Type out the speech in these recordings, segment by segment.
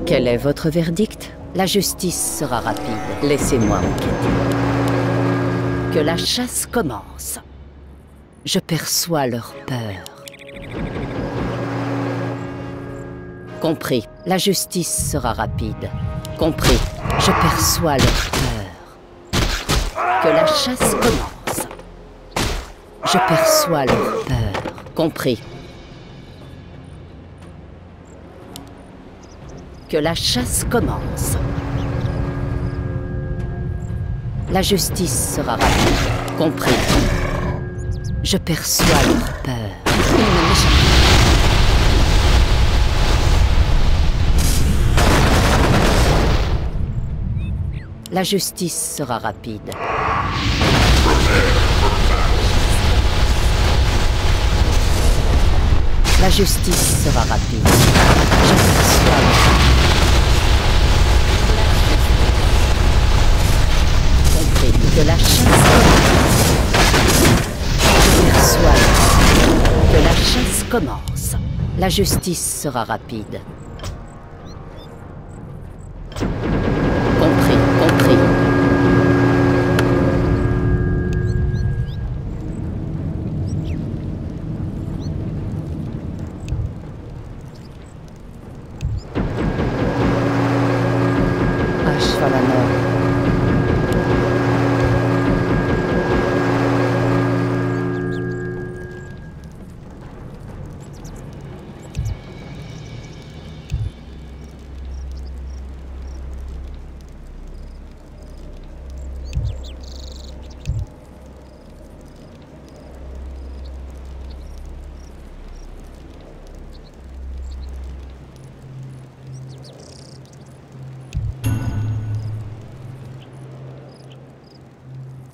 Quel est votre verdict? La justice sera rapide. Laissez-moi enquêter. Que la chasse commence. Je perçois leur peur. Compris. La justice sera rapide. Compris. Je perçois leur peur. Que la chasse commence. Je perçois leur peur. Compris. Que la chasse commence. La justice sera rapide. Compris. Je perçois leur peur. Ils ne m'échappent. La justice sera rapide. La justice sera rapide. Je perçois le compris que la chasse je perçois que la chasse commence. La justice sera rapide. Compris, compris.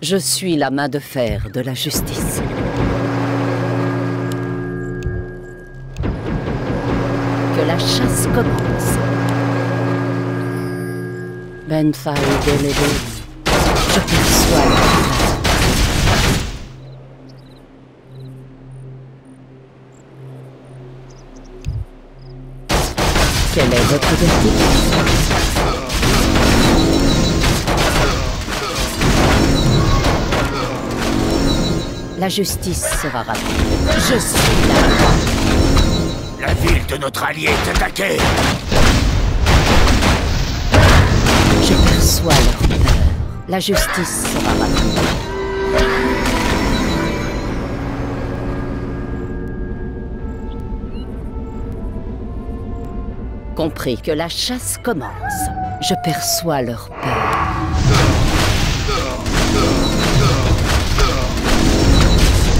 Je suis la main de fer de la justice. Que la chasse commence. Ben Faï Delébé, je perçois la peur. Quel est votre verdict? La justice sera rapide. Je suis la loi. La ville de notre allié est attaquée. Je perçois leur peur. La justice sera rapide. Compris que la chasse commence. Je perçois leur peur.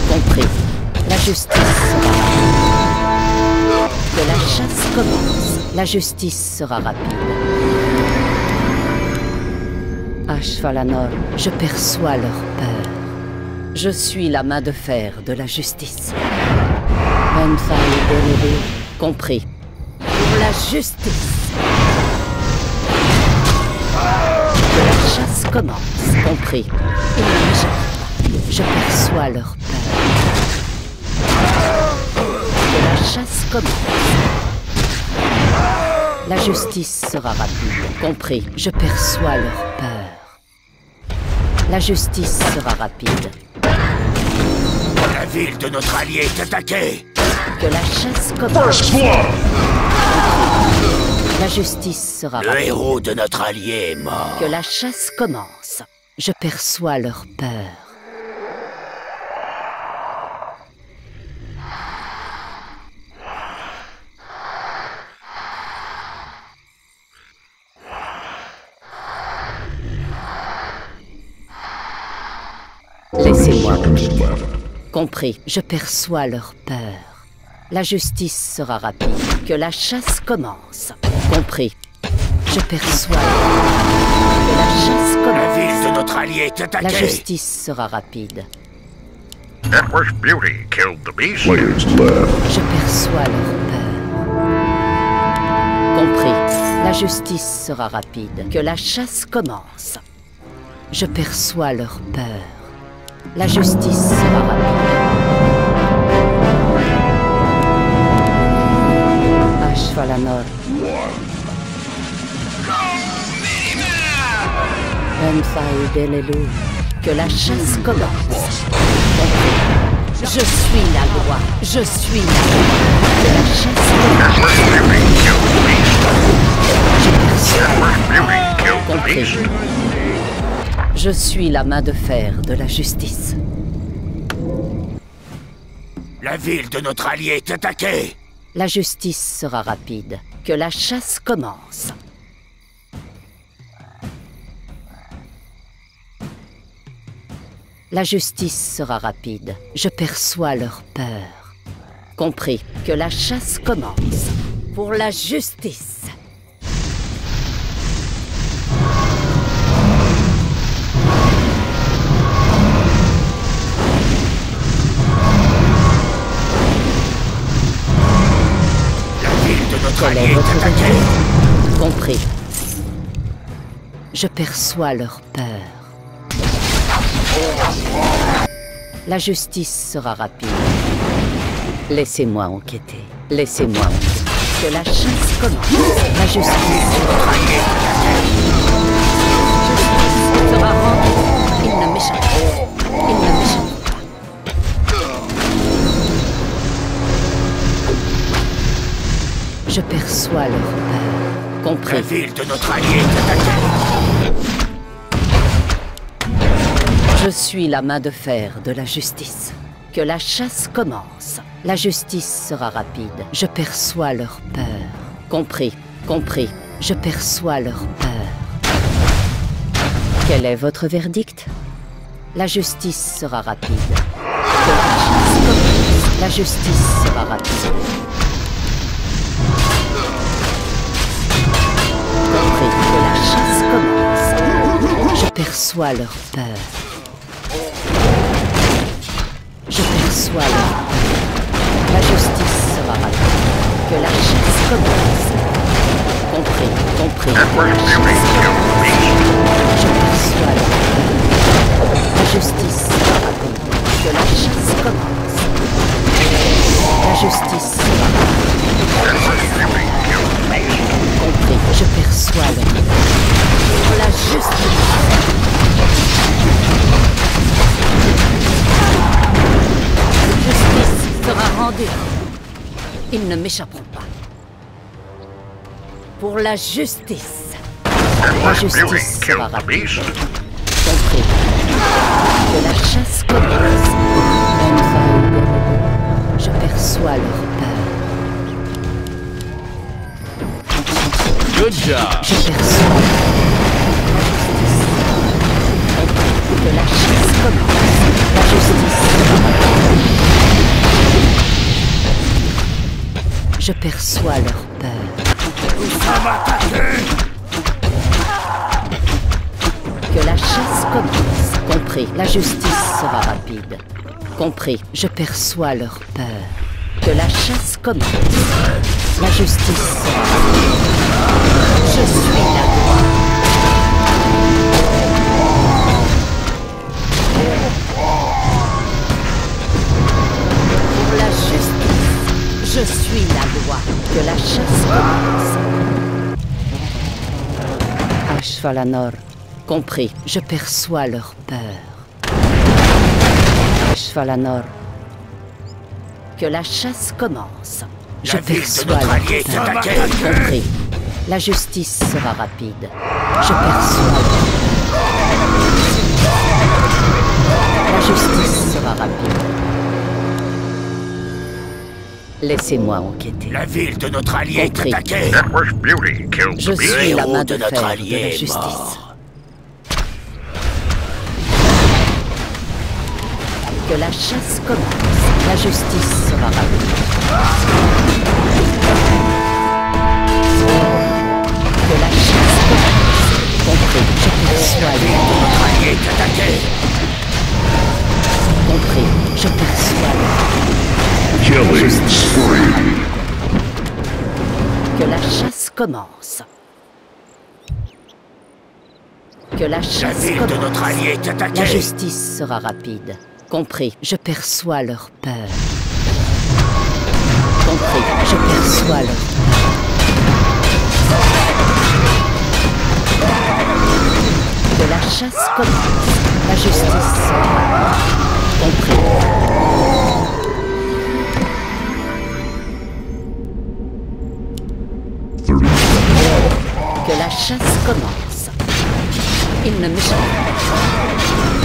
Compris. La justice sera rapide. Que la chasse commence. La justice sera rapide. Ashvalanor, je perçois leur peur. Je suis la main de fer de la justice. Benfaï Delébé, compris. Pour la justice. Que la chasse commence. Compris. Je perçois leur peur. Que la chasse commence. La justice sera rapide. Compris. Je perçois leur peur. La justice sera rapide. La ville de notre allié est attaquée. Que la chasse commence. La justice sera rapide. Le héros de notre allié est mort. Que la chasse commence. Je perçois leur peur. Laissez-moi. Compris, je perçois leur peur. La justice sera rapide. Que la chasse commence. Compris. Je perçois. Que la chasse commence. La ville de notre allié est attaquée. La justice sera rapide. Empress Beauty killed the beast. Je perçois leur peur. Compris. La justice sera rapide. Que la chasse commence. Je perçois leur peur. La justice sera rapide. Ashvalanor. Benfaï Delelu. Que la chasse commence. Je suis la loi. Je suis la loi. Que la chasse commence. Je suis la main de fer de la justice. La ville de notre allié est attaquée. La justice sera rapide. Que la chasse commence. La justice sera rapide. Je perçois leur peur. Compris. Que la chasse commence. Pour la justice. Quel est votre verdict? Compris. Je perçois leur peur. La justice sera rapide. Laissez-moi enquêter. Laissez-moi enquêter. Que la chasse commence. La justice sera rendue. Il ne m'échappe pas. Il ne m'échappe pas. Je perçois leur peur. Compris. La ville de notre allié est attaquée. Je suis la main de fer de la justice. Que la chasse commence. La justice sera rapide. Je perçois leur peur. Compris. Compris. Je perçois leur peur. Quel est votre verdict? La justice sera rapide. Que la chasse commence. La justice sera rapide. Compris. Que la chasse commence. Je perçois leur peur. Je perçois leur peur. La justice sera rapide. Que la chasse commence. Compris. Compris. Que la chasse commence. Je perçois leur peur. La justice sera rapide. Que la chasse commence. La justice sera rapide. Compris. Je perçois leur peur. La justice. Justice sera rendue. Ils ne m'échapperont pas. Pour la justice. La justice sera rapide. Compris. Que la chasse commence. Je perçois leur peur. Good job. Je perçois que la chasse commence. La justice sera rapide. Je perçois leur peur. Nous sommes attaqués. Que la chasse commence. Compris. La justice sera rapide. Compris. Je perçois leur peur. Que la chasse commence. La justice sera rapide. Je suis la loi. Pour la justice, je suis la loi. Que la chasse commence. Ashvalanor. Compris. Je perçois leur peur. Ashvalanor. Que la chasse commence. Je perçois leur peur. Compris. La justice sera rapide. Je perçois. La justice sera rapide. Laissez-moi enquêter. La ville de notre allié est Compris. attaquée. Network Beauty killed Je the beast. suis la main de de notre fer de allié la est justice. mort. Que la chasse commence. La justice sera rapide. Que la chasse commence. Compris. Je perçois leur peur. Notre allié est attaqué. Compris. Je perçois leur peur. Killing spree. Que la chasse commence. Que la chasse ville de commence. notre allié est attaquée. La justice sera rapide. Compris, je perçois leur peur. Compris, je perçois leur peur. Que la chasse commence. La justice sera rapide. Compris. Que la chasse commence. Il ne m'échappe pas.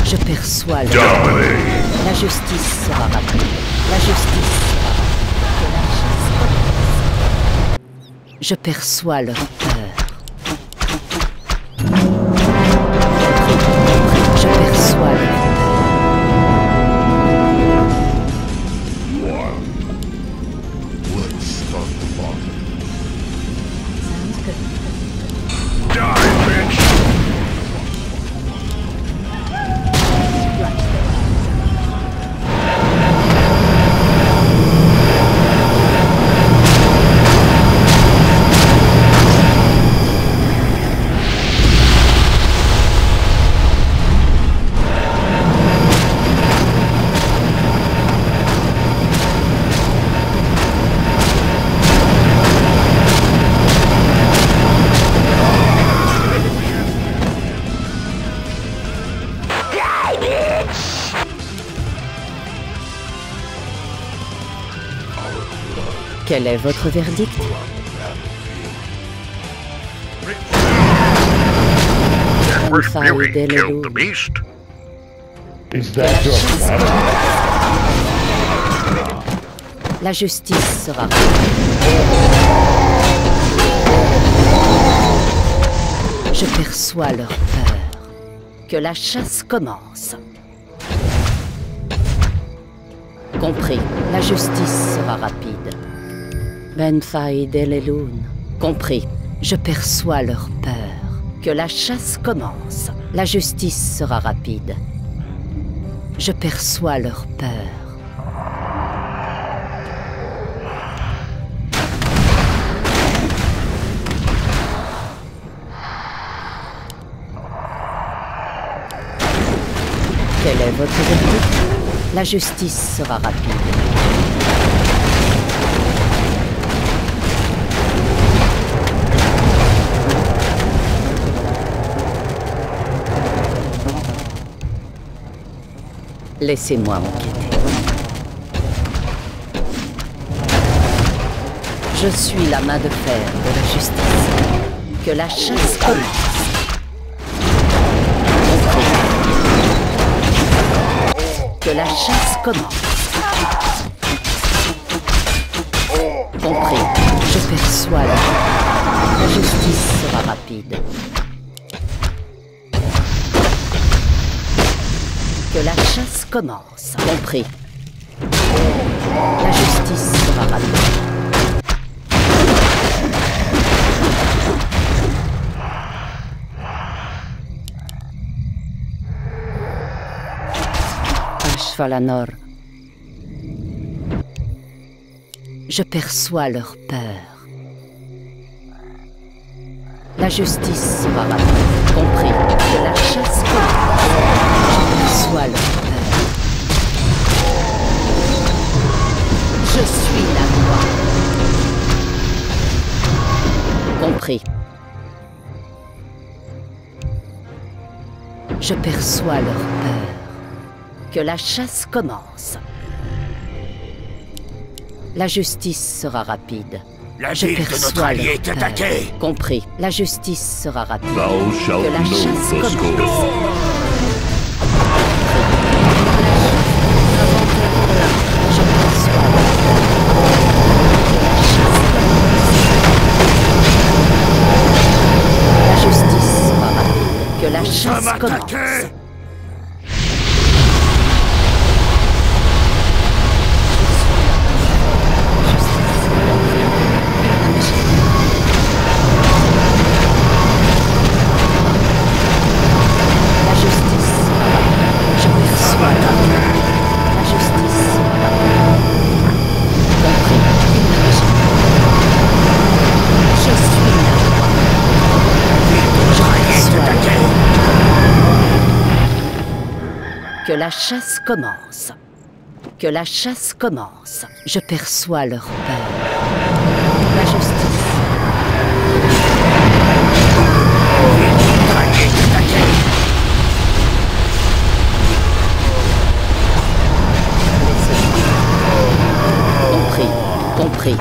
Je perçois le... La justice sera rapide. La justice sera rapide. Que la chasse commence. Je perçois leur peur. Je perçois leur peur. Quel est votre verdict? Empress Beauty killed the beast. Is that your plan? La justice sera rapide. Je perçois leur peur. Que la chasse commence. Compris, la justice sera rapide. Benfaïd Eleloun. Compris, je perçois leur peur. Que la chasse commence. La justice sera rapide. Je perçois leur peur. Quel est votre verdict? La justice sera rapide. Laissez-moi enquêter. Je suis la main de fer de la justice. Que la chasse commence. Que la chasse commence. Compris. Je perçois la justice sera rapide. Que la chasse commence. Compris. La justice sera rapide. Ashvalanor. Je perçois leur peur. La justice sera rapide. Compris. Que la chasse commence. Je perçois leur peur. Je suis la loi. Compris. Je perçois leur peur. Que la chasse commence. La justice sera rapide. La Je ville de notre perçois allié leur est peur. attaquée. Compris. La justice sera rapide. Thou shalt Que la know chasse the commence. score. Je perçois leur peur. Que la chasse commence. La justice sera rapide. Que la chasse commence. La justice sera rapide. Je Que la chasse commence. Que la chasse commence. Je perçois leur peur. La justice. Compris.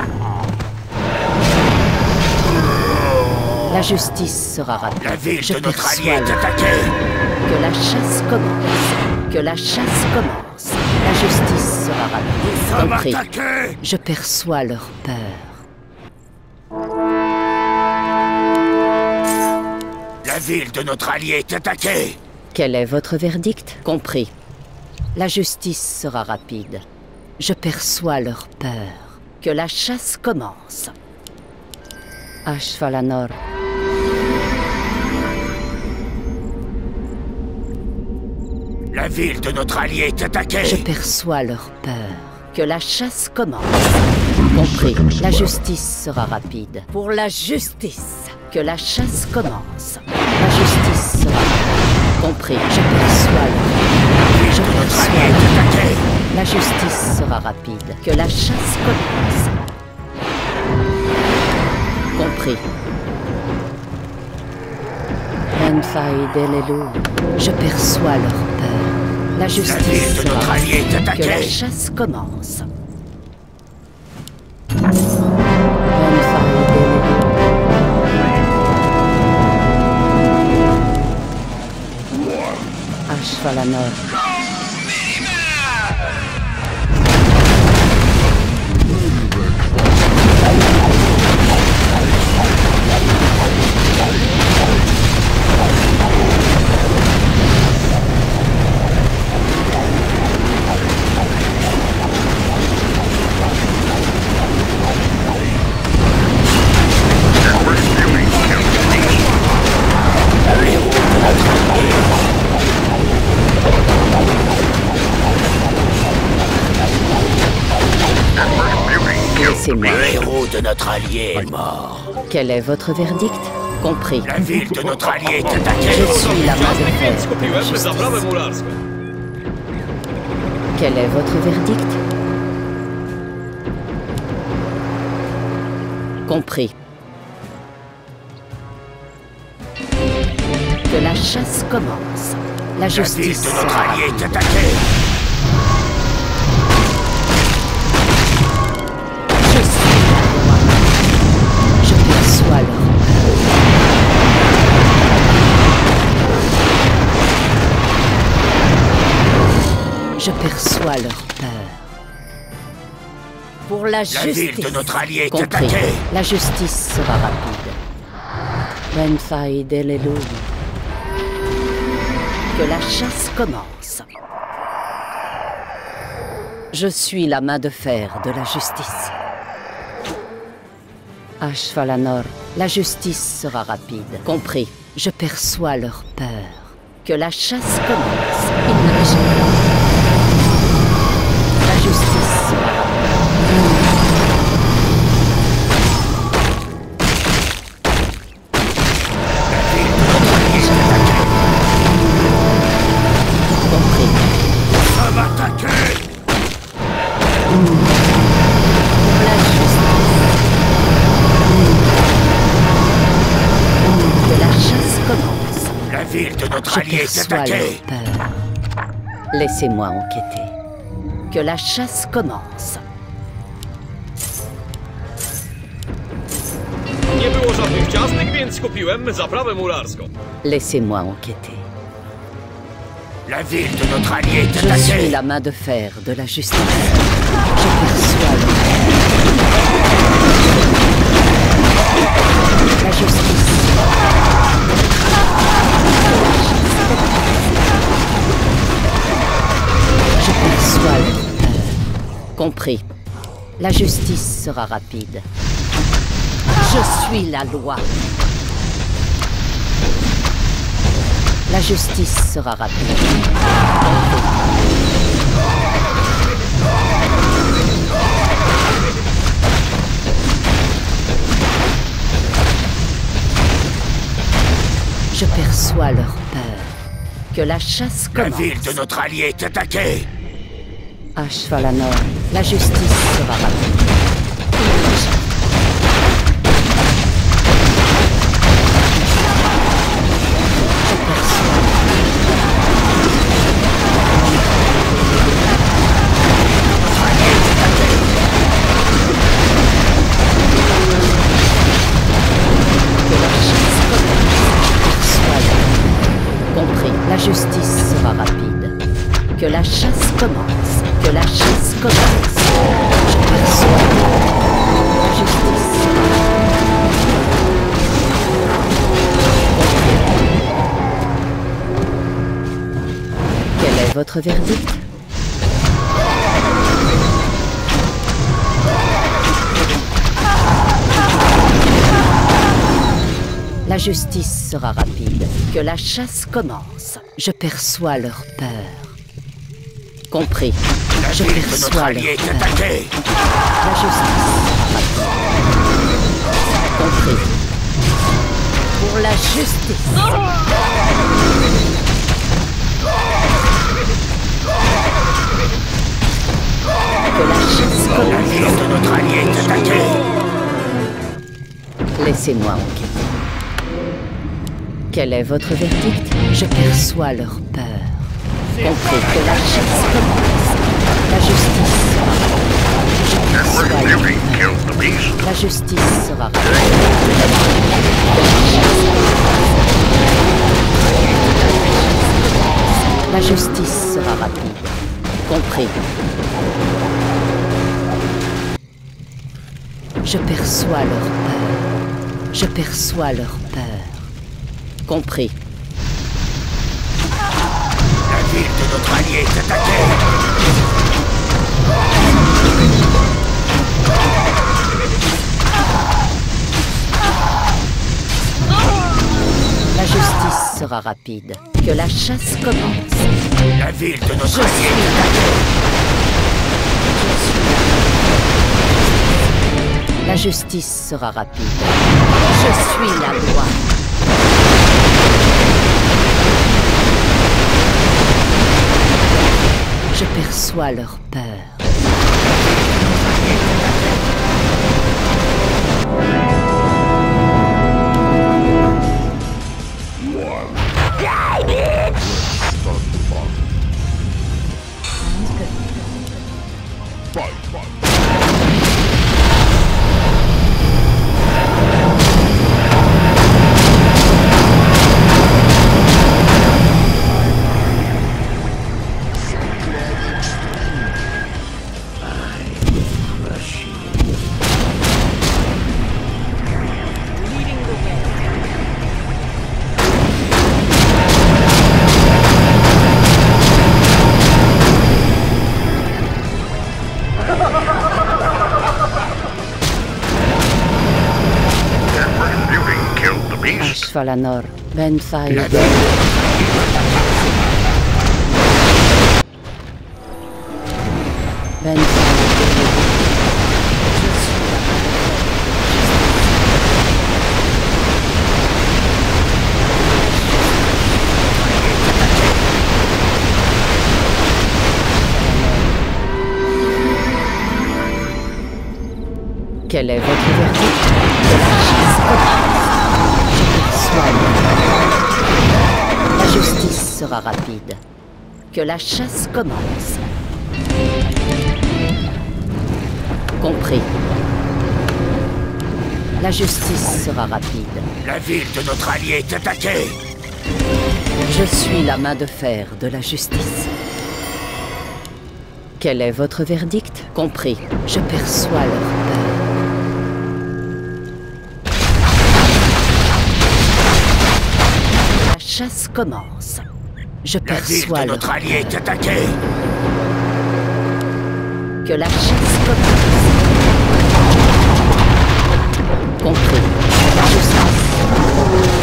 La justice sera rapide. La ville Je de notre allié perçois est leur attaquée. peur. Que la chasse commence. Que la chasse commence. La justice sera rapide. Nous sommes Compris. attaqués. Je perçois leur peur. La ville de notre allié est attaquée. Quel est votre verdict? Compris. La justice sera rapide. Je perçois leur peur. Que la chasse commence. Ashvalanor. La ville de notre allié est attaquée. Je perçois leur peur. Que la chasse commence. Compris. La justice sera rapide. Pour la justice. Que la chasse commence. La justice sera rapide. Compris. Je perçois leur peur. Je perçois leur peur. La justice sera rapide. Que la chasse commence. Compris. Je perçois leur peur. La justice de notre sera allié est rapide. Que la attaquée. chasse commence. Ashvalanor. Laissez-moi. Le héros de notre allié est mort. Quel est votre verdict? Compris. La ville de notre allié est attaquée. Je suis la main de fer de la Kupiłem justice. zaprawę mularską. Quel est votre verdict? Compris. Que la chasse commence. La La ville justice de notre sera allié rapide. est attaquée. Je suis la loi. Je perçois leur peur. Je perçois leur peur. Pour la justice. ville de notre allié est Compris. attaquée. La justice sera rapide. Renfai Delelu. Que la chasse commence. Je suis la main de fer de la justice. Ashvalanor, la justice sera rapide. Compris. Je perçois leur peur. Que la chasse commence. Ils ne m'échapperont pas. La justice sera compris. Sommes attaqués. La justice. Que la chasse commence. La ville de notre Je allié est perçois attaquée. leur peur. Laissez-moi enquêter. Que la chasse commence. Nie było żadnych ciastek, więc kupiłem zaprawę mularską. Laissez-moi enquêter. La ville de notre allié est Je suis attaquée. la main de fer de la justice. Je perçois leur peur. La justice. Je perçois leur peur. Compris. La justice sera rapide. Je suis la loi. La justice sera rapide. Je perçois leur peur. Que la chasse La commence. ville de notre allié est attaquée. Ashvalanor, la justice sera rapide. Compris, la justice sera rapide. Que la chasse commence. Que la chasse commence. Je perçois. La justice sera rapide. Quel est votre verdict? La justice sera rapide. Que la chasse commence. Je perçois leur peur. Compris. La Je ville de notre perçois allié leur est peur. attaquée. La justice sera rapide. Compris. Pour la justice. Que la chasse La commence. ville de notre allié est attaquée. Laissez-moi enquêter. Quel est votre verdict? Je perçois leur peur. Compris que la chasse commence. La justice sera rapide. Je Empress perçois leur Beauty peur. killed the beast. La justice sera rapide. La justice sera rapide. Compris. Je perçois leur peur. Je perçois leur peur. Compris. La ville de notre allié est attaquée. La justice sera rapide. Que la chasse commence. La ville de notre allié est attaquée. La justice sera rapide. Je suis la loi. Je perçois leur peur. Empress Beauty killed the beast. Ashvalanor, Benfire. La ville Quel est votre verdict? Que la chasse commence. Je perçois leur peur. La justice sera rapide. Que la chasse commence. Compris. La justice sera rapide. La ville de notre allié est attaquée. Je suis la main de fer de la justice. Quel est votre verdict? Compris. Je perçois leur peur. La chasse commence. Je La ville perçois de leur notre allié est attaquée. Que la chasse commence. Compris. La justice.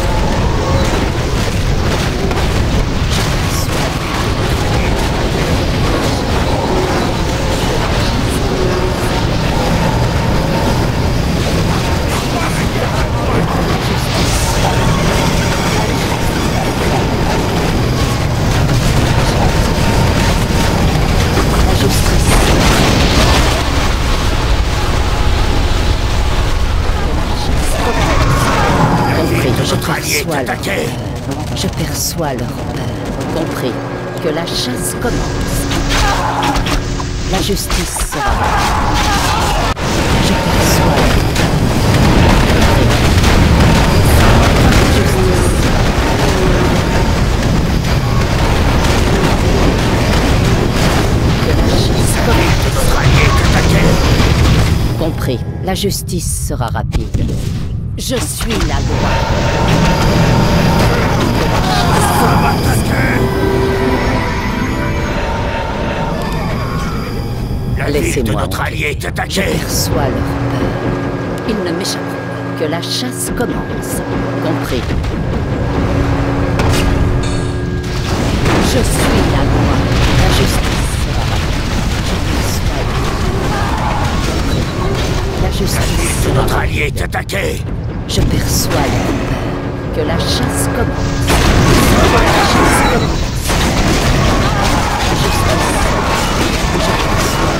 perçois leur attaqué. peur. Je perçois leur peur. Compris que la chasse commence. La justice sera là. Je perçois leur peur. Compris. La justice sera rapide. Je suis la loi. La ville de Laissez-moi notre entrer. allié est Je attaquée. perçois leur peur. Ils ne m'échapperont pas. Que la chasse commence. Compris. Je suis la loi. La justice sera rapide. Je perçois leur peur. Compris. La La justice ville de sera notre rapide. allié est attaquée. Je perçois leur peur. Que la chasse commence. Que la chasse commence. Justice. Je perçois.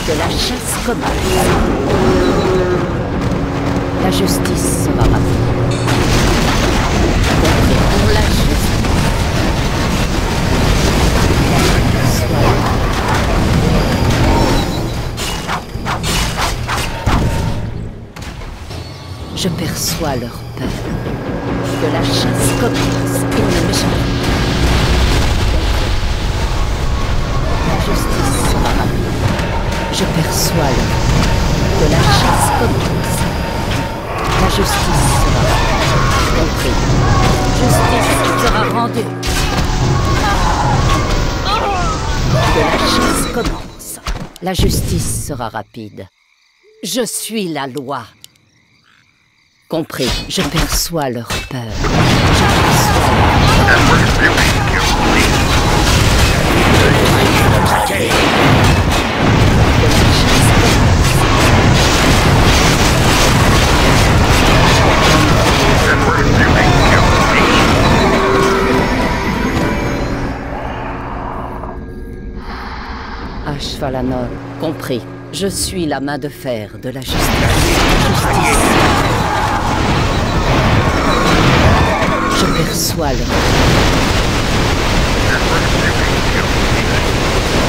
Que la chasse commence. La justice sera rapide. Compris pour la justice. Je perçois. Je perçois leur peur. Que la chasse commence. Ils ne m'échapperont pas. La justice sera rapide. Je perçois leur peur. Que la chasse commence. La justice sera rapide. Compris. Justice sera rendue. Que la chasse commence. La justice sera rapide. Je suis la loi. Compris. Je perçois leur peur. Je perçois leur Edward's beauty killed the beast. Attaquée. que la chasse Edward's beauty killed the beast. Ashvalanor. Compris. Je suis la main de fer de la justice. Je perçois leur Edward's beauty killed the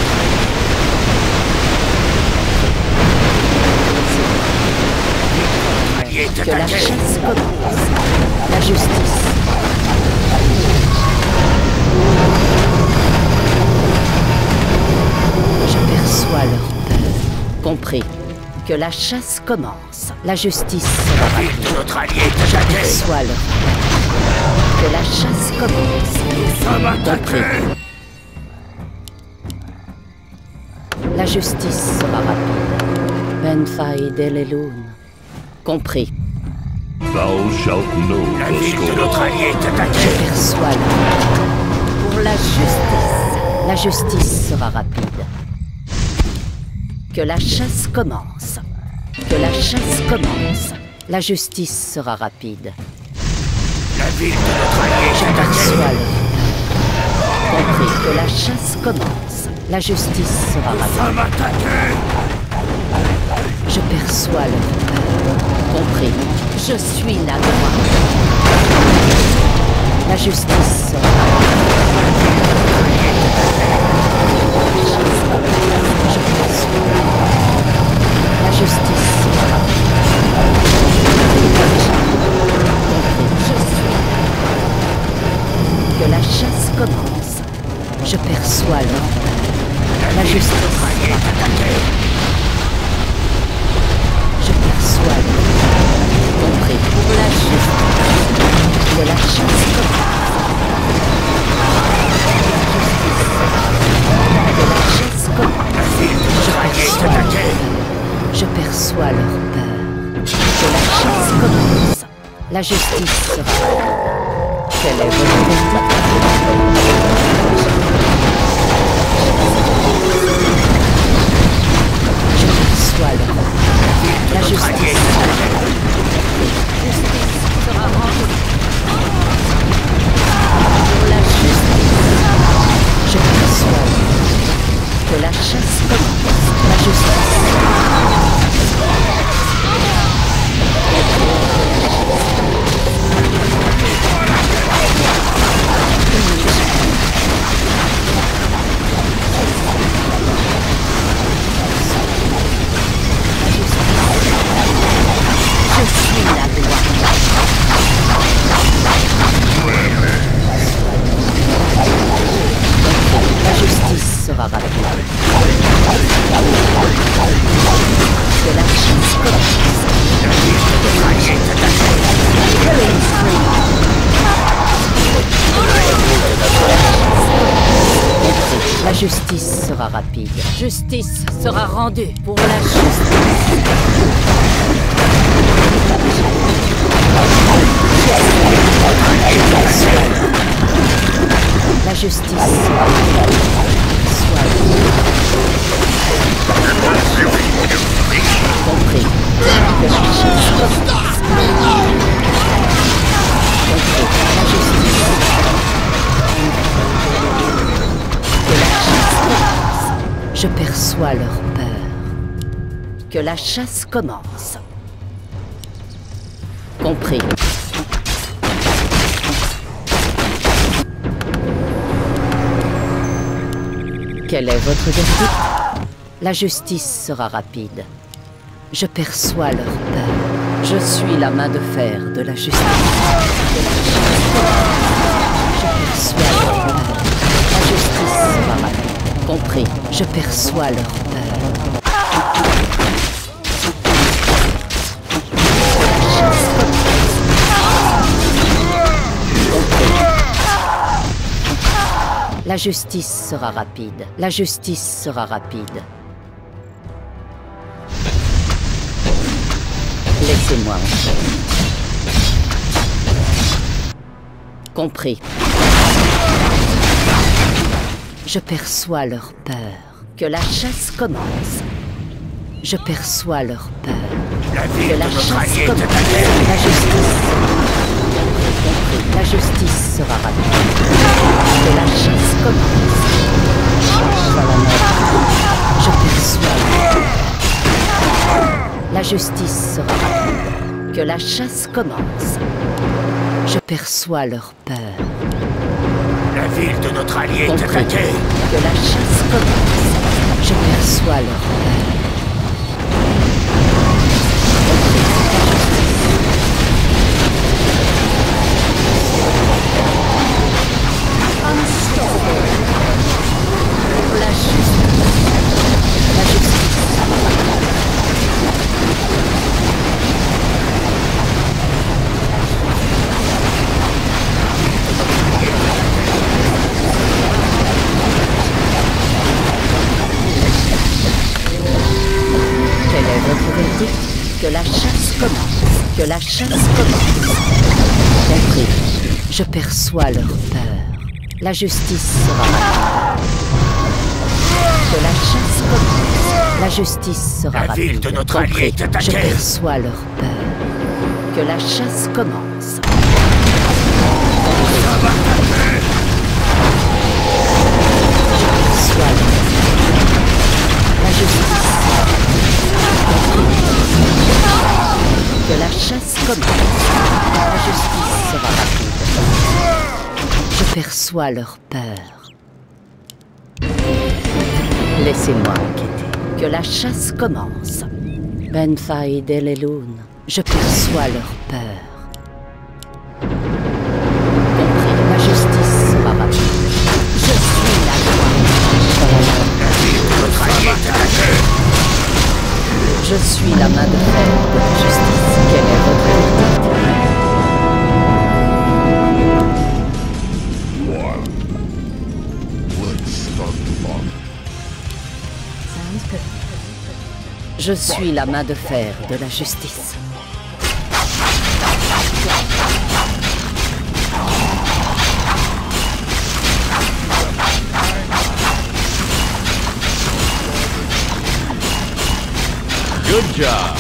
Allié est que la attaquée. chasse commence. La justice. Je perçois leur peur. Compris. Que la chasse commence. La justice sera La ville rapide. de notre allié est Je attaquée. perçois leur peur. Que la chasse commence. Nous sommes attaqués. La justice sera rapide. Benfai Delelun. Compris. Thou shalt know La the ville de score. notre allié est Je attaquée. perçois leur peur. Pour la justice. La justice sera rapide. Que la chasse commence. Que la chasse commence. La justice sera rapide. La ville de notre allié Je est perçois attaquée. leur peur. Compris. Que la chasse commence. La justice sera Nous rapide. sommes attaqués. Je perçois leur peur. Compris. Je suis la loi. La justice sera Je perçois. La justice sera Compris. Je suis. Que la chasse commence. Je perçois leur peur. La justice Allié est attaquée. Je perçois le compris pour la justice de la chasse commence. La ville de notre allié est attaquée. Je perçois leur peur. Que la chasse commence. La justice sera. Quelle est votre Je perçois leur peur. La Notre allié justice. est attaquée. Justice sera rendue. Pour la justice. Je perçois que la chasse commence. La justice. justice sera rapide. Justice sera rendue pour la justice. La justice sera rapide. Compris. Que la chasse commence. Compris. La justice. Que la chasse commence. Je perçois leur peur. Que la chasse commence. Compris. Quel est votre verdict? La justice sera rapide. Je perçois leur peur. Je suis la main de fer de la justice. Je perçois leur peur. La justice sera rapide. Compris. Je perçois leur peur. La justice sera rapide. La justice sera rapide. Laissez-moi entrer. Compris. Je perçois leur peur. Que la chasse commence. Je perçois leur peur. Que la chasse commence. La justice. Compris. La justice sera rapide. Que la chasse commence. Je perçois leur peur. La justice sera rapide. Que la chasse commence. Je perçois leur peur. La ville de notre allié est Compris. attaquée. Que la chasse commence. Je perçois leur peur. La justice. La justice. Quel est votre verdict? Que la chasse commence. Que la chasse commence. Compris. Je perçois leur peur. La justice sera rapide. Que la chasse commence. La justice sera La rapide. ville de notre allié Compris. est attaquée. Je perçois leur peur. Que la chasse commence. Je perçois leur peur. La justice. Que la chasse commence. La justice sera rapide. Je perçois leur peur. Laissez-moi enquêter. Que la chasse commence. Ben Faïd El Eloun. Je perçois leur peur. Compris. La justice sera rapide. Je suis la loi. La ville de notre allié est attaquée. Je suis la main de fer de la justice. Quel est votre verdict? Je suis la main de fer de la justice. Good job.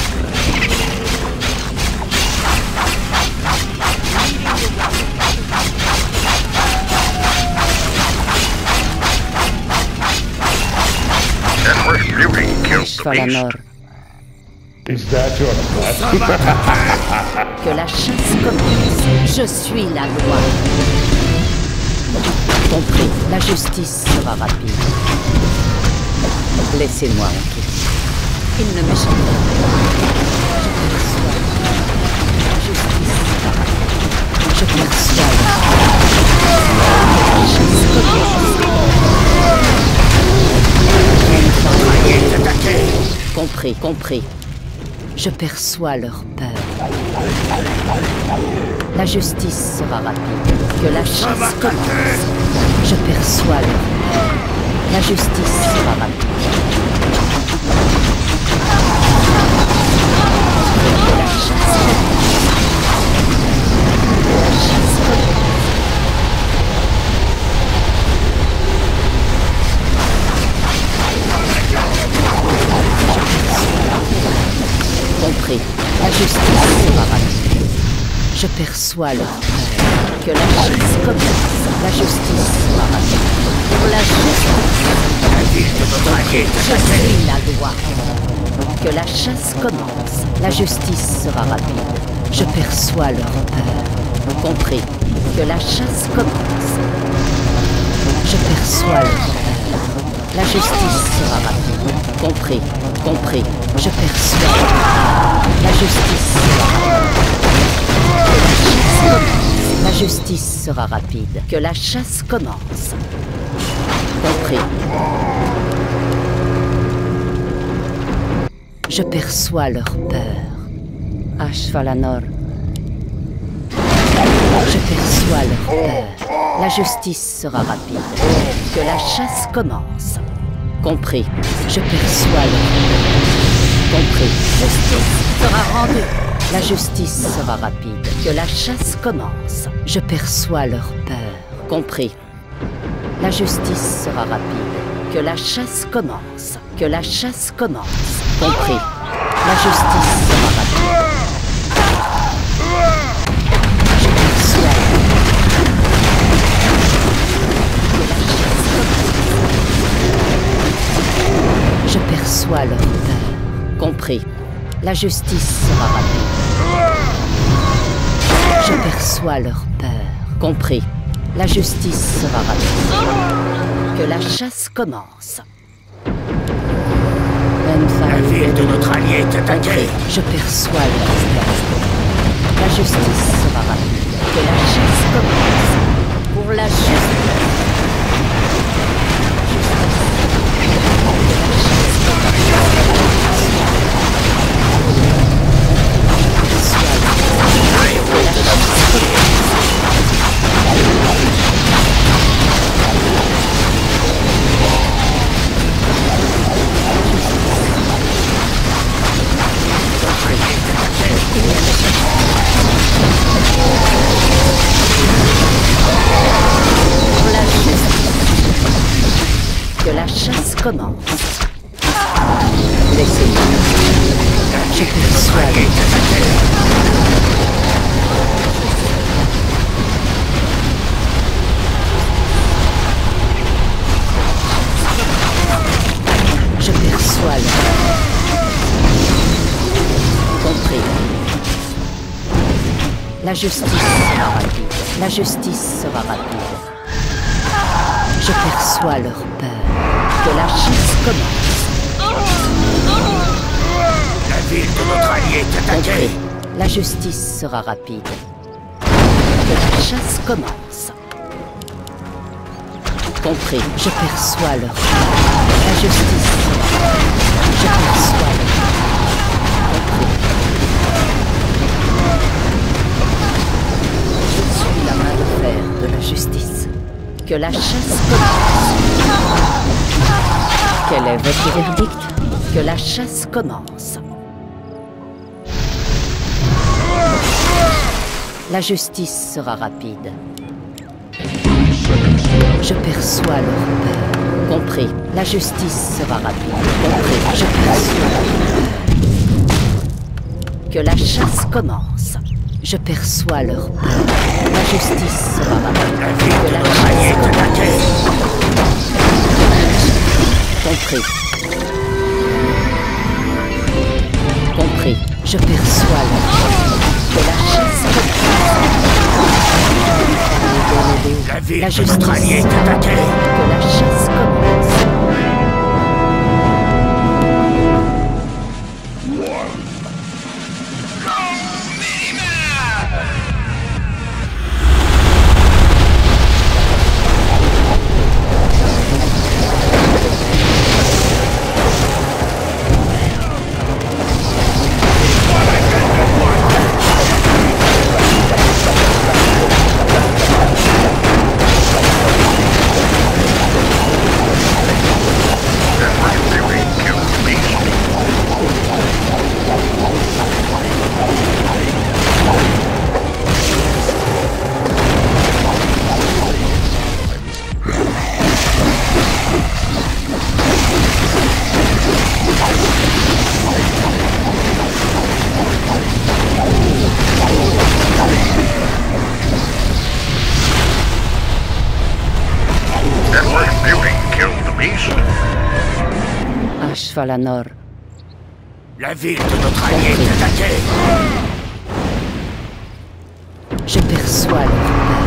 Empress Beauty killed the Falanor. beast. Is that your plan? Que la chasse commence. Je suis la loi. Compris. La justice sera rapide. Laissez-moi enquêter. Il ne m'échappe pas. Je perçois la justice. Je perçois la Compris, compris. Je perçois leur peur. La justice sera rapide. Que la chasse commence. Je perçois leur peur. La justice sera rapide. Que la chasse compris. La justice sera rapide. Je perçois leur peur. Que la chasse commence. La justice sera rapide. Pour la justice. La ville de notre allié est Je attaquée. suis la loi. Que la chasse commence. La justice sera rapide. Je perçois leur peur. Compris. Que la chasse commence. Je perçois leur peur. La justice sera rapide. Compris. Compris. Je perçois leur peur. La justice sera rapide. La justice sera rapide. Que la chasse commence. Compris. Je perçois leur peur. Ashvalanor. Je perçois leur peur. La justice sera rapide. Que la chasse commence. Compris. Je perçois leur peur. Compris. Justice sera rendue. La justice sera rapide. Que la chasse commence. Je perçois leur peur. Compris. La justice sera rapide. Que la chasse commence. Que la chasse commence. Compris. La justice sera rapide. Je perçois. Je perçois leur peur. Compris. La justice sera rapide. Je perçois leur peur. Compris. La justice sera rapide. Que la chasse commence. La ville de notre allié est attaquée. Je perçois leur peur. La justice sera rapide. Que la chasse commence. Pour la justice. Que la chasse commence. Laissez-moi. Je perçois les Je perçois le... Compris. La justice sera rapide. La justice sera rapide. Je perçois leur peur. Que la chasse commence. La ville de notre allié est attaquée. Compris. La justice sera rapide. Que la chasse commence. Compris. Je perçois leur peur. La justice sera rapide. Je perçois leur peur. Compris. Je suis la main de fer de la justice. Que la chasse commence. Quel est votre verdict? Que la chasse commence. La justice sera rapide. Je perçois leur peur. Compris. La justice sera rapide. Compris. Je perçois leur peur. Que la chasse commence. Je perçois leur peur. La justice sera rapide. La ville Que de la notre allié chasse est attaquée. compris. Compris. Je perçois leur peur. Que la chasse commence. La ville La de justice notre allié est sera rapide. attaquée. Que la chasse commence. Valanor. La ville de notre allié est attaquée. Je perçois leur peur.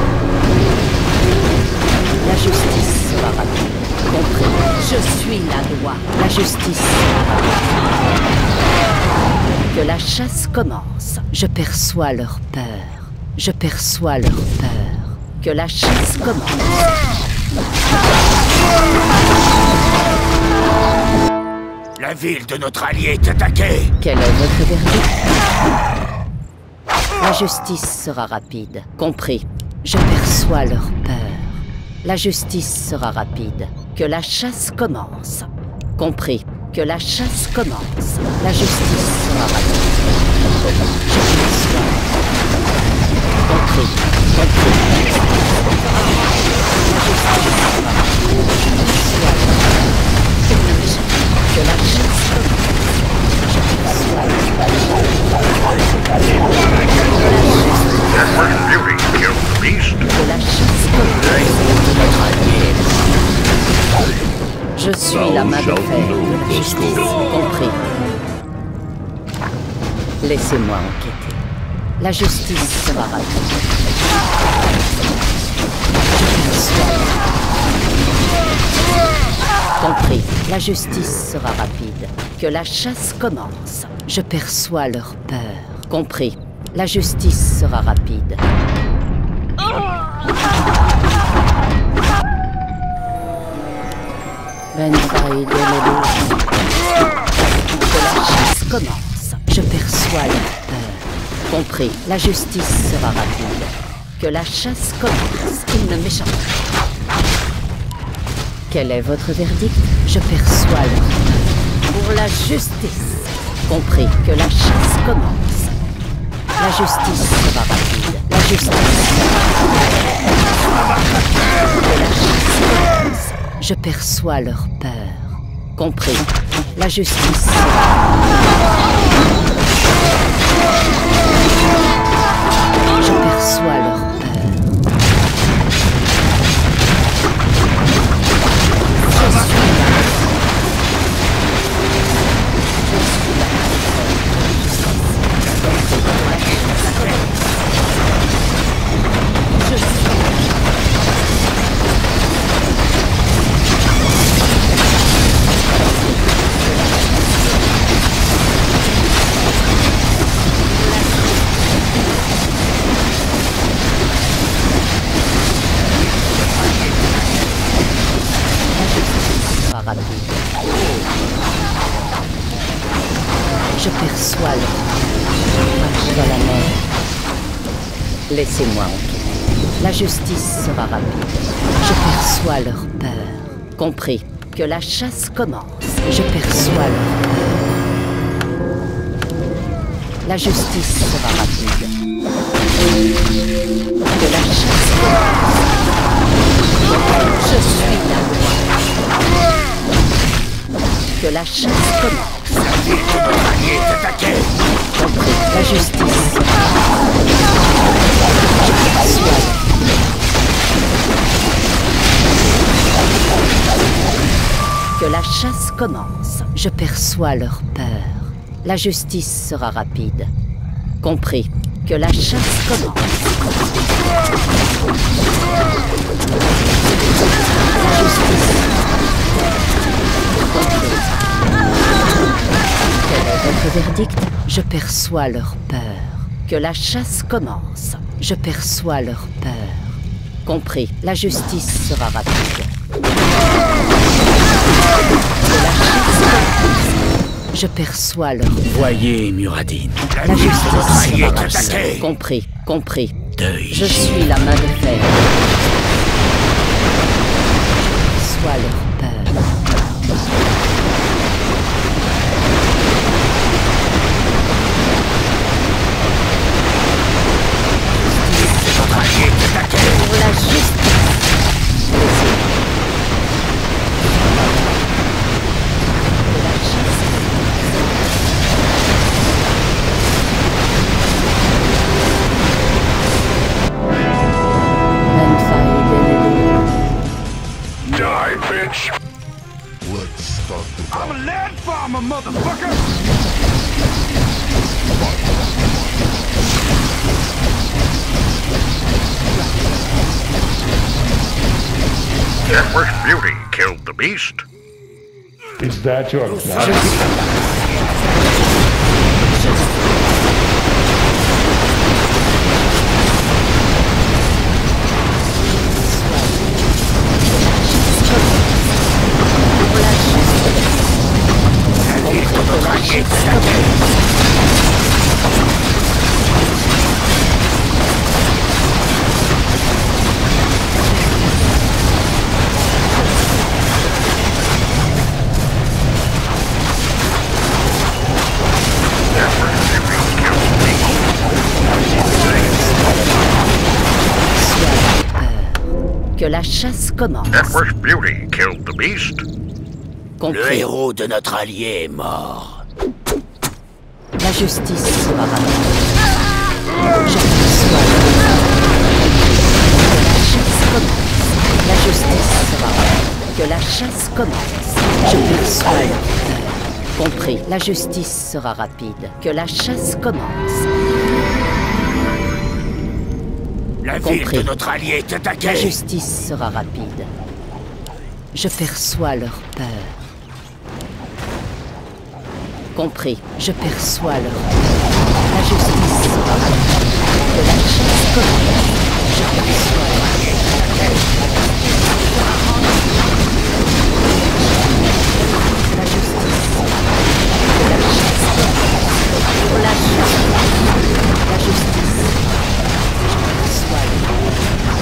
La justice sera rapide. Compris. Je suis la loi. La justice sera rapide. Que la chasse commence. Je perçois leur peur. Je perçois leur peur. Que la chasse commence. La ville de notre allié est attaquée. Quel est votre verdict? La justice sera rapide. Compris. Je perçois leur peur. La justice sera rapide. Que la chasse commence. Compris. Que la chasse commence. La justice sera rapide. Je perçois. Compris. Compris. La justice sera rapide. Je perçois. Que la chasse commence. Je perçois. Empress Beauty killed the beast. Que la chasse commence. Je suis la main de fer de la justice, compris. Laissez-moi enquêter. La justice sera rapide. Compris. La justice sera rapide. Que la chasse commence. Je perçois leur peur. Compris. La justice sera rapide. Ben Faïd et que la chasse commence. Je perçois leur peur. Compris. La justice sera rapide. Que la chasse commence. Ils ne m'échappent pas. Quel est votre verdict? Je perçois leur peur. Pour la justice. Compris. Que la chasse commence. La justice sera rapide. La justice sera rapide. Que la chasse commence. Je perçois leur peur. Compris. La justice sera rapide. Je perçois leur peur. Je perçois le marche dans la mer. Laissez-moi enquêter. La justice sera rapide. Je perçois leur peur. Compris. Que la chasse commence. Je perçois leur peur. La justice sera rapide. Que la chasse commence. Je suis la loi. Que la chasse commence. La ville de notre allié est attaquée. Compris. La justice. Je perçois. Que la chasse commence. Je perçois leur peur. La justice sera rapide. Compris. Que la chasse commence. La justice. Quel est votre verdict? Je perçois leur peur. Que la chasse commence. Je perçois leur peur. Compris. La justice sera rapide. Que la chasse commence. Je perçois leur peur. Voyez, Muradin. La justice Notre allié sera est rapide. attaquée. Compris. Compris. Deuil. Je suis la main de fer. Sois leur peur. Notre allié est attaqué. Pour la justice. Laissez. Que la chasse. Ben Faïd et Die, bitch! Empress Beauty killed the beast. Is that your plan? La ville de notre allié est attaquée. Que la chasse commence. Empress Beauty killed the beast. Le Compris. héros de notre allié est mort. La justice sera rapide. Je perçois que la justice sera rapide. Que la chasse commence. Je perçois leur peur. Compris. La justice sera rapide. Que la chasse commence. La ville Compris. de notre allié est La attaquée. justice sera rapide. Je perçois leur peur. Compris. Je perçois leur peur. La justice sera rapide. Que la chasse commence. Je perçois leur peur. La justice. Que la chasse commence. Pour la justice. La justice. Je perçois leur peur.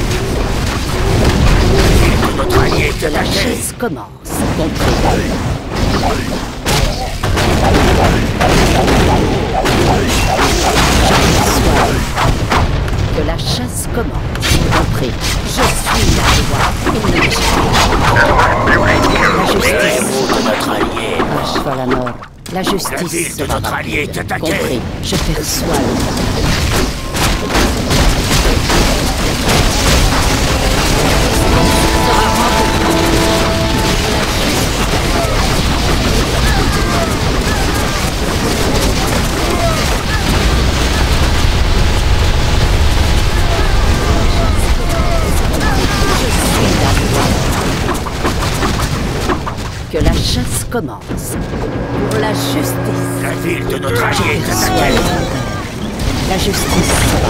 Notre allié est Que la attaquée. chasse commence. Compris. Que la chasse commence. Compris. Je suis la loi. Il ne m'échappe Empress Beauty killed the pas. La Le beast. justice. héros de notre allié est mort. La cheval à mort. La La ville justice de sera notre allié rapide. est attaquée. Compris. Je perçois le Que la chasse commence. Pour la justice. La ville de notre allié est Perçois attaquée. leur peur. La justice sera